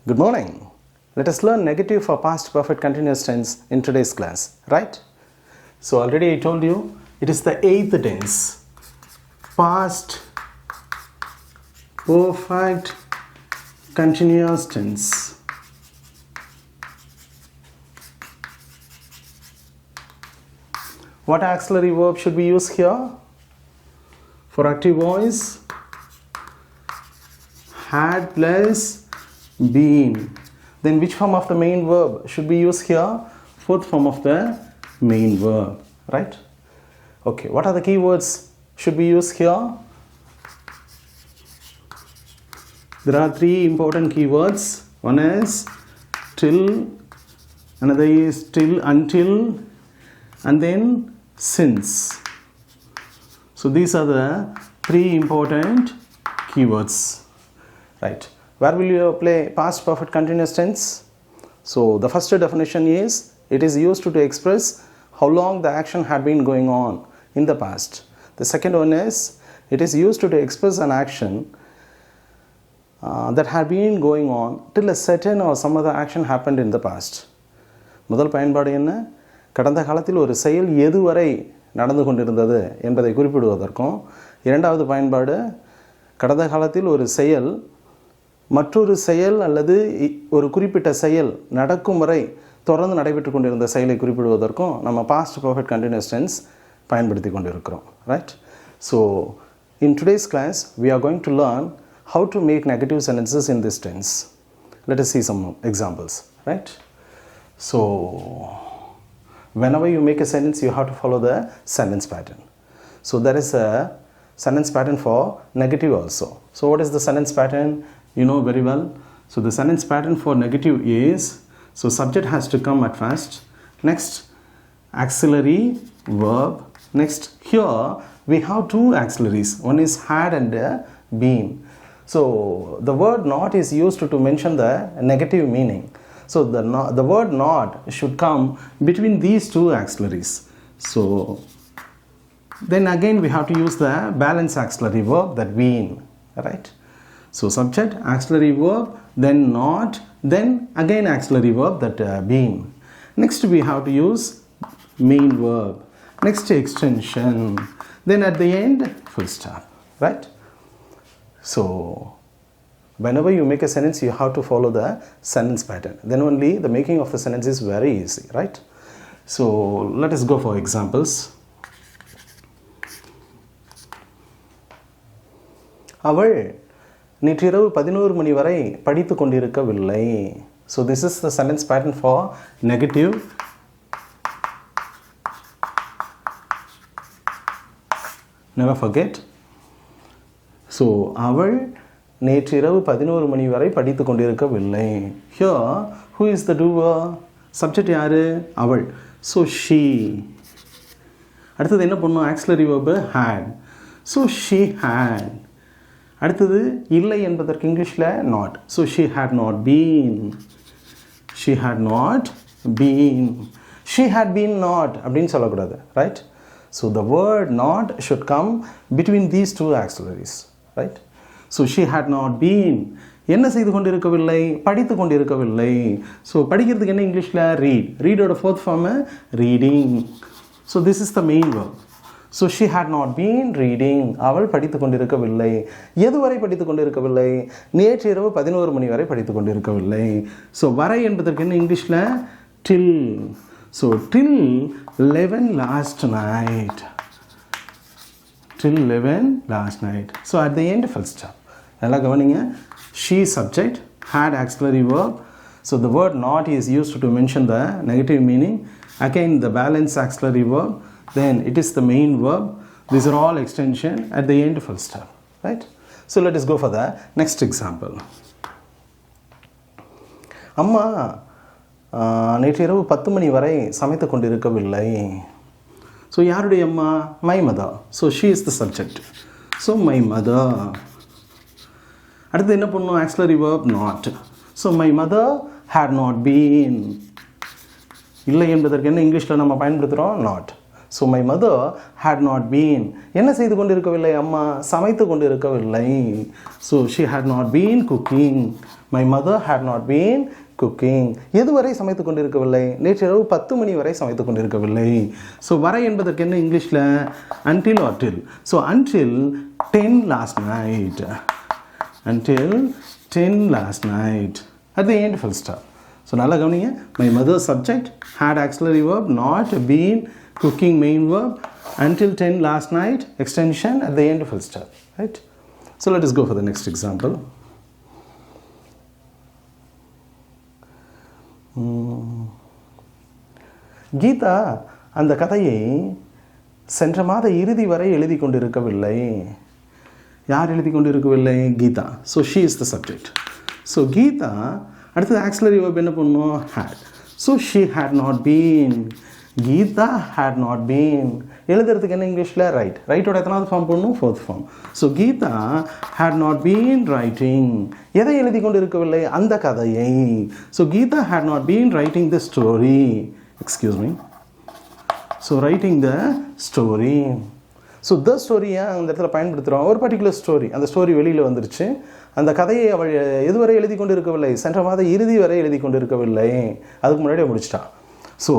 Good morning. Let us learn negative for past perfect continuous tense in today's class, right? So already I told you it is the 8th tense. Past perfect continuous tense. What auxiliary verb should we use here? For active voice, had plus been. Then which form of the main verb should we use here? Fourth form of the main verb, right? Okay, what are the keywords should we use here? There are three important keywords. One is till, another is till, until, and then since. So these are the three important keywords, right? Where will you apply past perfect continuous tense? So the first definition is it is used to express how long the action had been going on in the past. The second one is it is used to express an action that had been going on till a certain or some other action happened in the past. முதல் பயன்பாடு என்ன? கடந்த காலத்தில் ஒரு செயல் எதுவரை நடந்து கொண்டிருந்தது என்பதை குறிப்பிடுவதற்கும், இரண்டாவது பயன்பாடு கடந்த காலத்தில் ஒரு செயல் மற்றொரு செயல் அல்லது ஒரு குறிப்பிட்ட செயல் நடக்கும் வரை தொடர்ந்து நடைபெற்று கொண்டிருந்த செயலை குறிப்பிடுவதற்கும் நம்ம பாஸ்ட் பர்ஃபெக்ட் கண்டினியூஸ் டென்ஸ் பயன்படுத்தி கொண்டிருக்கிறோம், right? So in today's class we are going to learn how to make negative sentences in this tense. Let us see some examples, right? So whenever you make a sentence, you have to follow the sentence pattern. So there is a sentence pattern for negative also. So what is the sentence pattern? You know very well. So the sentence pattern for negative is, so subject has to come at first, next auxiliary verb, next here we have two auxiliaries, one is had and been. So the word not is used to mention the negative meaning. So the word not should come between these two auxiliaries. So then again we have to use the balance auxiliary verb, that been, right? So subject, auxiliary verb, then not, then again auxiliary verb, that been. Next we have to use main verb, next extension, then at the end full stop, right? So whenever you make a sentence, you have to follow the sentence pattern. Then only the making of the sentence is very easy, right? So let us go for examples. அவள் நேற்றிரவு 11 மணி வரை படித்து கொண்டிருக்கவில்லை. So this is the sentence pattern for negative. Never forget. So அவள் நேற்றிரவு 11 மணி வரை படித்து கொண்டிருக்கவில்லை. Here who is the doer? Subject யாரு? அவள். So she. அடுத்தது என்ன பண்ணும்? auxiliary verb had. So she had. அடுத்தது இல்லை என்பதற்கு இங்கிலீஷில் not. So she had not been. She had not been. She had been not அப்படின்னு சொல்லக்கூடாது, right? So the word not should come between these two auxiliaries, right? So she had not been. என்ன செய்து கொண்டிருக்கவில்லை? படித்து கொண்டிருக்கவில்லை. So படிக்கிறதுக்கு என்ன இங்கிலீஷில்? read. readோட fourth form reading. So this is the main verb. So she had not been reading. அவள் படித்து கொண்டிருக்கவில்லை. எதுவரை படித்து கொண்டிருக்கவில்லை? நேற்று இரவு 11 மணி வரை படித்து கொண்டிருக்கவில்லை. ஸோ வரை என்பதற்கு என்ன இங்கிலீஷில்? till. So till 11 last night. Till 11 last night. So at the end full stop. நல்லா கவனிங்க. She subject, had auxiliary verb. So the word not is used to mention the negative meaning. Again the balance auxiliary verb. Then it is the main verb. These are all extension. At the end full stop, right? So let us go for the next example. அம்மா நேற்று இரவு 10 மணி வரை சமைத்து கொண்டிருக்கவில்லை. So யாருடைய அம்மா? My mother. So she is the subject. So my mother. அடுத்து என்ன பண்ணும்? Auxiliary verb not. So my mother had not been. இல்லை என்பதற்கு என்ன இங்கிலீஷில் நம்ம பயன்படுத்துகிறோம்? not. So my mother had not been. என்ன செய்து கொண்டிருக்கவில்லை? அம்மா சமைத்து கொண்டிருக்கவில்லை. So she had not been cooking. My mother had not been cooking. எதுவரை சமைத்து கொண்டிருக்கவில்லை? நேற்று இரவு 10 மணி வரை சமைத்து கொண்டிருக்கவில்லை. ஸோ வரை என்பதற்கு என்ன இங்கிலீஷில்? until or till. So until 10 last night. Until 10 last night. At the end full stop. So நல்லா கவனிங்க. My mother subject, had auxiliary verb, not, been, cooking main verb, until 10 last night, extension, at the end full stop. Right? So let us go for the next example. Geetha அந்த கதையை சென்ற மாத இறுதி வரை எழுதி கொண்டிருக்கவில்லை. யார் எழுதி கொண்டிருக்கவில்லை? Geetha. So she is the subject. So Geetha அடுத்தது ஆக்சிலரி வெர்ப் என்ன பண்ணணும்? Had. So she had not been. Geetha had not been. எழுதுறதுக்கு என்ன இங்கிலீஷில்? ரைட். ரைட்டோட எத்தனாவது ஃபார்ம் பண்ணணும்? 4th form. So Geetha had not been writing. எதை எழுதி கொண்டு இருக்கவில்லை? அந்த கதையை. So Geetha had not been writing the story. Excuse me. So writing the story. So the ஸ்டோரியை அந்த இடத்துல பயன்படுத்துகிறோம். ஒரு பர்டிகுலர் ஸ்டோரி, அந்த ஸ்டோரி வெளியில் வந்துருச்சு. அந்த கதையை அவள் எதுவரை எழுதி கொண்டு இருக்கவில்லை? சென்ற மாத இறுதி வரை எழுதி கொண்டு இருக்கவில்லை. அதுக்கு முன்னாடியே முடிச்சிட்டான். So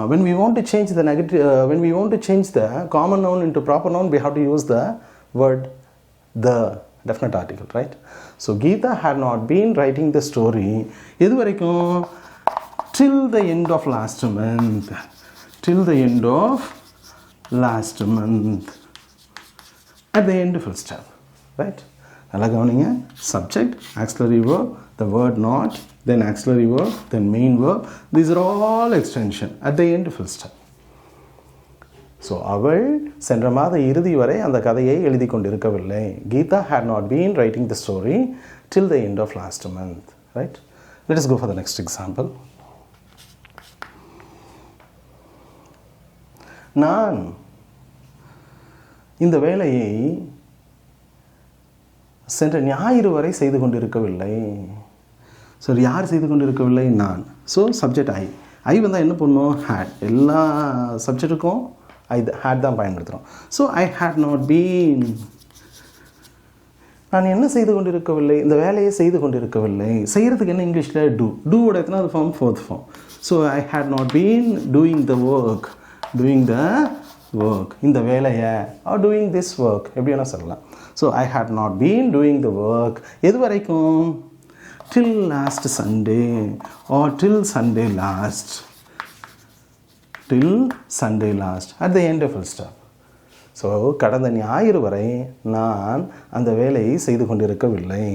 when we want to change the negative, when we want to change the common noun into proper noun, we have to use the word the definite article, right? So Geeta had not been writing the story எது வரைக்கும்? Till the end of last month. Till the end of last month. At the end full stop, right? நல்லா கவனிங்க. subject, auxiliary verb, the word not, then auxiliary verb, then main verb. These are all extension. At the end full stop. So அவள் சென்ற மாத இறுதி வரை அந்த கதையை எழுதி கொண்டிருக்கவில்லை. Geetha had not been writing the story till the end of last month. Right? Let us go for the next example. நான் இந்த வேலையை சென்ற ஞாயிறு வரை செய்து கொண்டிருக்கவில்லை. ஸோ யார் செய்து கொண்டிருக்கவில்லை? நான். So subject I. ஐ வந்தால் என்ன பண்ணும்? ஹேட். எல்லா சப்ஜெக்ட்டுக்கும் ஐ ஹேட் தான் பயன்படுத்துகிறோம். So I had not been. நான் என்ன செய்து கொண்டிருக்கவில்லை? இந்த வேலையை செய்து கொண்டிருக்கவில்லை. செய்கிறதுக்கு என்ன இங்கிலீஷில்? டூ. டூவோட எத்தனாவது form? 4th form. So I had not been doing the work. Doing the work. இந்த வேலையை ஆர் டூயிங் திஸ் ஒர்க் எப்படி வேணால் சொல்லலாம். So I had not been doing the work எது வரைக்கும்? till last Sunday or till Sunday last. Till Sunday last. At the end of full stop. So கடந்த ஞாயிறு வரை நான் அந்த வேலையை செய்து கொண்டிருக்கவில்லை.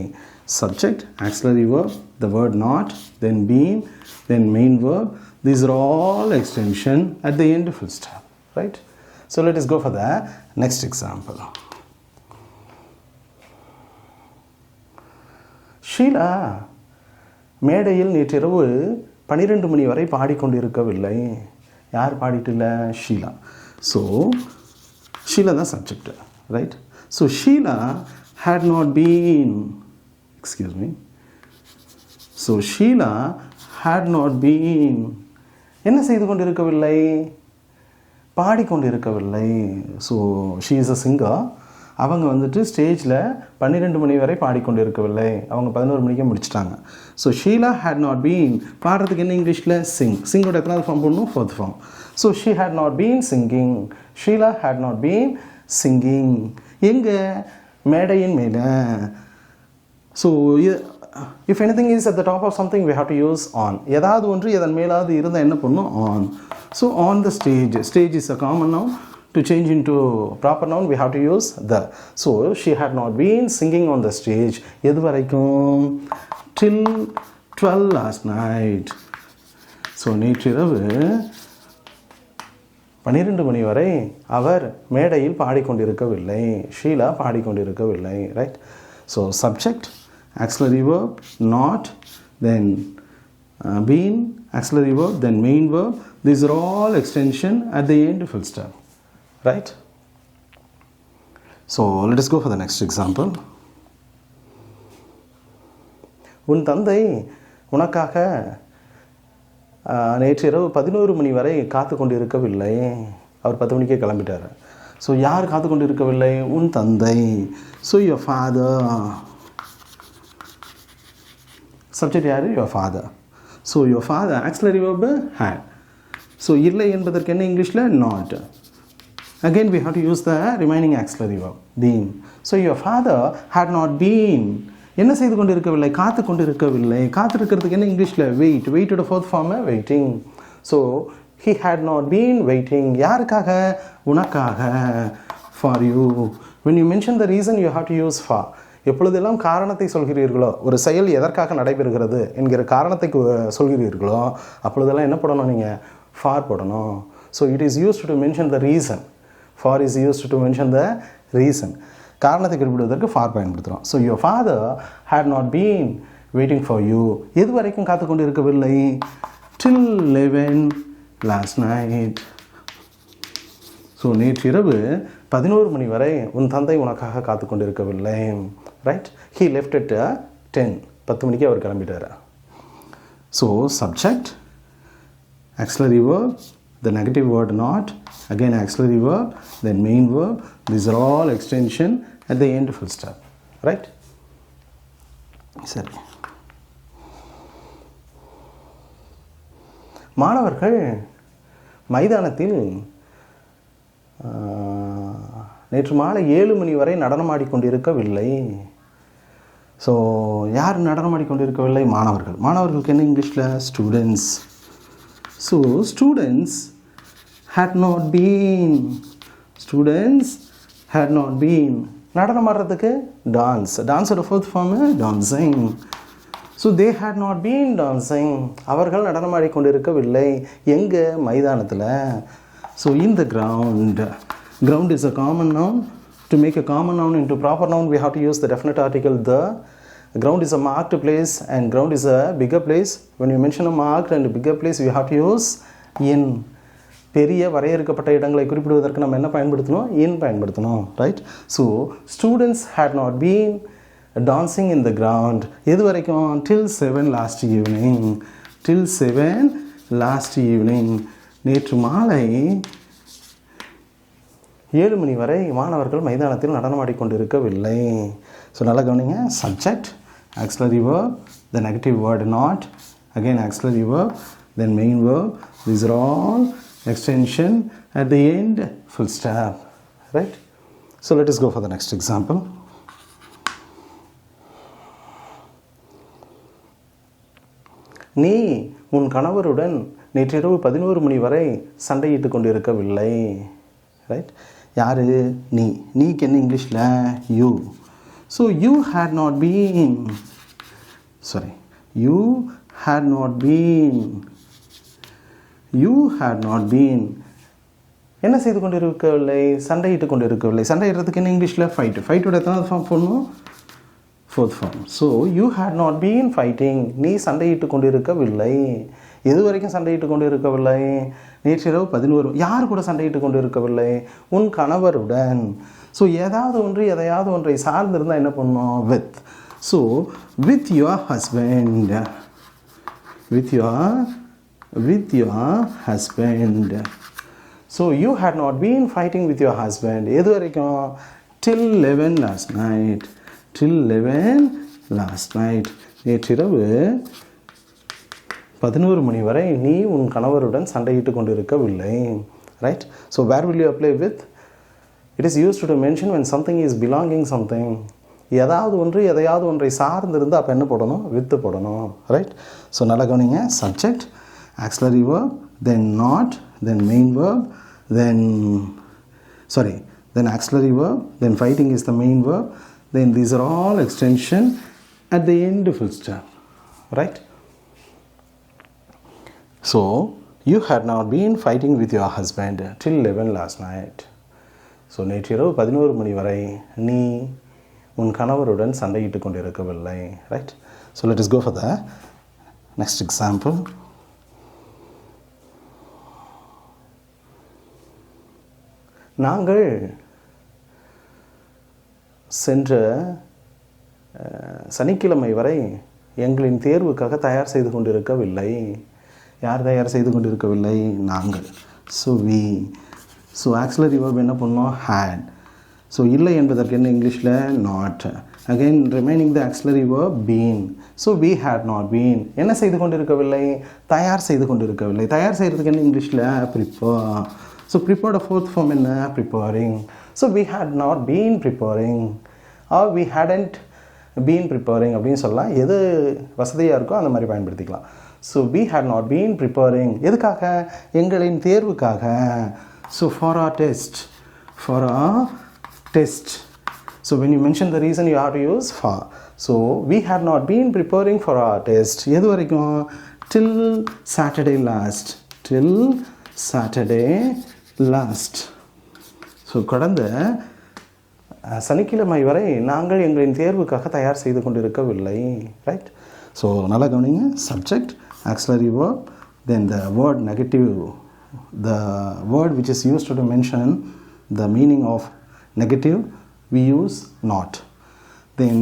Subject, auxiliary verb, the word not, then been, then main verb. These are all extension at the end of full stop. Right? So let us go for the next example. Sheela மேடையில் நேற்றிரவு 12 மணி வரை பாடிக்கொண்டிருக்கவில்லை. யார் பாடிட்டு இல்லை? ஷீலா. ஸோ ஷீலா தான் subject. Right? So Sheela had not been. Excuse me. So Sheela had not been. என்ன செய்து கொண்டிருக்கவில்லை? பாடிக்கொண்டிருக்கவில்லை. So she is a singer. அவங்க வந்துட்டு ஸ்டேஜில் 12 மணி வரை பாடிக்கொண்டிருக்கவில்லை. அவங்க 11 மணிக்கே முடிச்சிட்டாங்க. So Sheela had not been. பாடுறதுக்கு என்ன இங்கிலீஷில்? சிங். சிங்கோட எத்தனாவது ஃபார்ம் பண்ணணும்? 4th form. So she had not been singing. Sheela had not been singing. எங்கே? மேடையின் மேலே. So if anything is at the top of something we have to use on. ஏதாவது ஒன்று எதன் மேலாவது இருந்தால் என்ன பண்ணணும்? on. So on the stage. Stage is a common noun. To change into proper noun we have to use the. So she had not been singing on the stage. எது வரைக்கும்? till 12 last night. So நேற்றிரவு 12 மணி வரை அவர் மேடையில் பாடிக்கொண்டிருக்கவில்லை. ஷீலா பாடிக்கொண்டிருக்கவில்லை. Right? So subject, auxiliary verb, not, then been, auxiliary verb, then main verb. These are all extension at the end full stop. Right? So let us go for the next example. உன் தந்தை உனக்காக நேற்றிரவு 11 மணி வரை காத்து கொண்டு இருக்கவில்லை. அவர் 10 மணிக்கே கிளம்பிட்டார். So யார் காத்து கொண்டு இருக்கவில்லை? உன் தந்தை. So your father. சப்ஜெக்ட் யார்? Your father. So your father auxiliary verb had. So இல்லை என்பதற்கு என்ன இங்கிலீஷில்? not. Again we have to use the remaining auxiliary verb been. So your father had not been. என்ன செய்து கொண்டு இருக்கவில்லை? காத்து கொண்டு இருக்கவில்லை. காத்திருக்கிறதுக்கு என்ன இங்கிலீஷில்? வெயிட். வெயிட்டோட fourth form waiting. So he had not been waiting. யாருக்காக? உனக்காக. for you. When you mention the reason you have to use for. எப்பொழுதெல்லாம் காரணத்தை சொல்கிறீர்களோ, ஒரு செயல் எதற்காக நடைபெறுகிறது என்கிற காரணத்தை சொல்கிறீர்களோ, அப்பொழுதெல்லாம் என்ன போடணும்? நீங்கள் for போடணும். So it is used to mention the reason. For is used to mention the reason. காரணத்தை குறிப்பிடுவதற்கு for பயன்படுத்துகிறோம். So your father had not been waiting for you. எது வரைக்கும் காத்து கொண்டு இருக்கவில்லை? till 11 last night. ஸோ நேற்றிரவு 11 மணி வரை உன் தந்தை உனக்காக காத்து கொண்டு இருக்கவில்லை. ரைட்? he left at 10. 10 மணிக்கு அவர் கிளம்பிட்டார். So subject, auxiliary verb, the negative word not, again auxiliary verb, then main verb. These are all extension at the end full stop. Right? சரி. மாணவர்கள் மைதானத்தில் நேற்று மாலை 7 மணி வரை நடனமாடிக்கொண்டிருக்கவில்லை. ஸோ யார் நடனமாடிக்கொண்டிருக்கவில்லை? மாணவர்கள். மாணவர்களுக்கு என்ன இங்கிலீஷில்? Students. So students had not been. Students had not been. நடனம் ஆடுறதுக்கு டான்ஸ். டான்ஸோட fourth form dancing. So they had not been dancing. அவர்கள் நடனம் ஆடிக்கொண்டிருக்கவில்லை. எங்கே? மைதானத்தில். So in the ground. Ground is a common noun. To make a common noun into proper noun we have to use the definite article the. Ground is a marked place and ground is a bigger place. When you mention a marked and a bigger place, you have to use in. பெரிய வரையறுக்கப்பட்ட இடங்களை குறிப்பிடுவதற்கு நம்ம என்ன பயன்படுத்தணும்? in பயன்படுத்தணும். Right? So students had not been dancing in the ground. எது வரைக்கும்? till 7 last evening. till 7 last evening. நேற்று மாலை 7 மணி வரை மாணவர்கள் மைதானத்தில் நடனமாடிக்கொண்டிருக்கவில்லை. ஸோ நல்லா கவனிங்க. Subject, auxiliary verb, the negative word not, again auxiliary verb, then main verb. These are all extension at the end full stop. Right? So let us go for the next example. நீ உன் கணவருடன் நேற்றிரவு 11 மணி வரை சண்டையிட்டு கொண்டிருக்கவில்லை. Right? யார்? நீ. நீக்கு என்ன இங்கிலீஷில்? You. So you had not been. sorry. you had not been. you had not been. என்ன செய்து கொண்டிருக்கவில்லை? சண்டையிட்டு கொண்டிருக்கவில்லை. சண்டையிடுறதுக்கு என்ன இங்கிலீஷில்? ஃபைட். ஃபைட்டோட எத்தனாவது ஃபார்ம் போடணும்? Fourth form. So you had not been fighting. நீ சண்டையிட்டு கொண்டிருக்கவில்லை. எது வரைக்கும் சண்டையிட்டு கொண்டு இருக்கவில்லை? நேற்றிரவு 11. யார் கூட சண்டையிட்டு கொண்டு இருக்கவில்லை? உன் கணவருடன். ஸோ ஏதாவது ஒன்று எதையாவது ஒன்றை சார்ந்திருந்தால் என்ன பண்ணணும்? With. So with your husband. With your husband. So you had not been fighting with your husband. எது வரைக்கும்? till 11 last night. till 11 last night. நேற்றிரவு 11 மணி வரை நீ உன் கணவருடன் சண்டையிட்டு கொண்டிருக்கவில்லை. Right? So where will you apply with? It is used to mention when something is belonging something. ஏதாவது ஒன்று எதையாவது ஒன்றை சார்ந்திருந்து அப்போ என்ன போடணும்? வித்து போடணும். ரைட்? ஸோ நல்லா கவனிங்க. Subject, auxiliary verb, then not, then main verb, then auxiliary verb, then fighting is the main verb, then these are all extension at the end full stop. Right? So you had not been fighting with your husband till 11 last night. So நேற்றிரவு 11 மணி வரை நீ உன் கணவருடன் சண்டையிட்டு கொண்டிருக்கவில்லை. Right? So let us go for the next example. நாங்கள் சென்ற சனிக்கிழமை வரை எங்களின் தேர்வுக்காக தயார் செய்து கொண்டிருக்கவில்லை. யார் தயார் செய்து கொண்டிருக்கவில்லை? நாங்கள். So we. So auxiliary verb என்ன பண்ணோம்? had. ஸோ இல்லை என்பதற்கு என்ன இங்கிலீஷில்? not. again remaining the auxiliary verb been. So we had not been. என்ன செய்து கொண்டிருக்கவில்லை? தயார் செய்து கொண்டிருக்கவில்லை. தயார் செய்கிறதுக்கு என்ன இங்கிலீஷில்? prepare. So prepared fourth form என்ன? preparing. So we had not been preparing or we hadn't been preparing அப்படின்னு சொல்லலாம். எது வசதியாக இருக்கோ அந்த மாதிரி பயன்படுத்திக்கலாம். So we had not been preparing. எதுக்காக? எங்களின் தேர்வுக்காக. So for our test. For our test. So when you mention the reason, you have to use for. So we had not been preparing for our test. எது வரைக்கும்? Till Saturday last. Till Saturday last. So கடந்த சனிக்கிழமை வரை நாங்கள் எங்களின் தேர்வுக்காக தயார் செய்து கொண்டிருக்கவில்லை. ரைட்? ஸோ நல்லா கவனிங்க. Subject, auxiliary verb, then the word negative, the word which is used to mention the meaning of negative, we use not. Then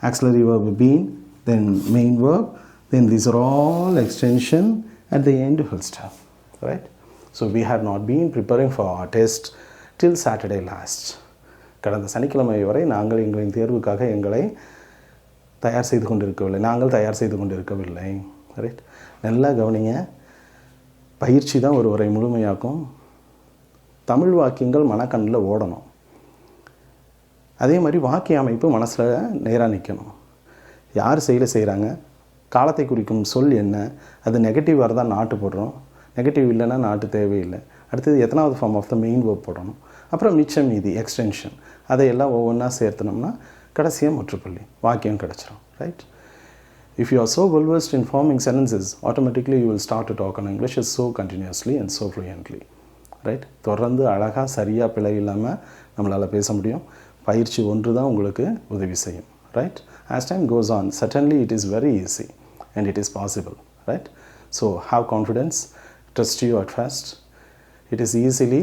auxiliary verb been, then main verb, then these are all extension, at the end full stop. Right? So we had not been preparing for our test till Saturday last. கடந்த சனிக்கிழமை வரை நாங்கள் எங்களின் தேர்வுக்காக எங்களை தயார் செய்து கொண்டிருக்கவில்லை. நாங்கள் தயார் செய்து கொண்டிருக்கவில்லை. ரைட்? நல்லா கவனிங்க. பயிற்சி தான் ஒருவரை முழுமையாக்கும். தமிழ் வாக்கியங்கள் மனக்கண்ணில் ஓடணும். அதே மாதிரி வாக்கிய அமைப்பு மனசில் நேராக நிற்கணும். யார் செய்கிறாங்க, காலத்தை குறிக்கும் சொல் என்ன, அது நெகட்டிவ் வரதான் நாட்டு போடுறோம், நெகட்டிவ் இல்லைன்னா நாட்டு தேவையில்லை. அடுத்தது எத்தனாவது form of the main verb போடணும், அப்புறம் மிச்சம் மீதி எக்ஸ்டென்ஷன், அதையெல்லாம் ஒவ்வொன்றா சேர்த்துனோம்னா கடைசியாக முற்றுப்புள்ளி வாக்கியம் கிடச்சிரும். Right? If you are so well versed in forming sentences, automatically you will start to talk in English so continuously and so fluently. Right? தொடர்ந்து அழகாக சரியாக பிழை இல்லாமல் நம்மளால் பேச முடியும். பயிற்சி ஒன்று தான் உங்களுக்கு உதவி செய்யும். Right? As time goes on, certainly it is very easy and it is possible. Right? So have confidence, trust you at first. It is easily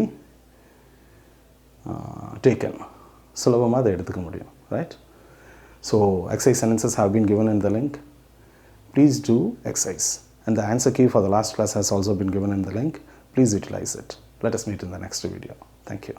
taken. சுலபமாக அதை எடுத்துக்க முடியும். Right? So exercise sentences have been given in the link. Please do exercise. And the answer key for the last class has also been given in the link. Please utilize it. Let us meet in the next video. Thank you.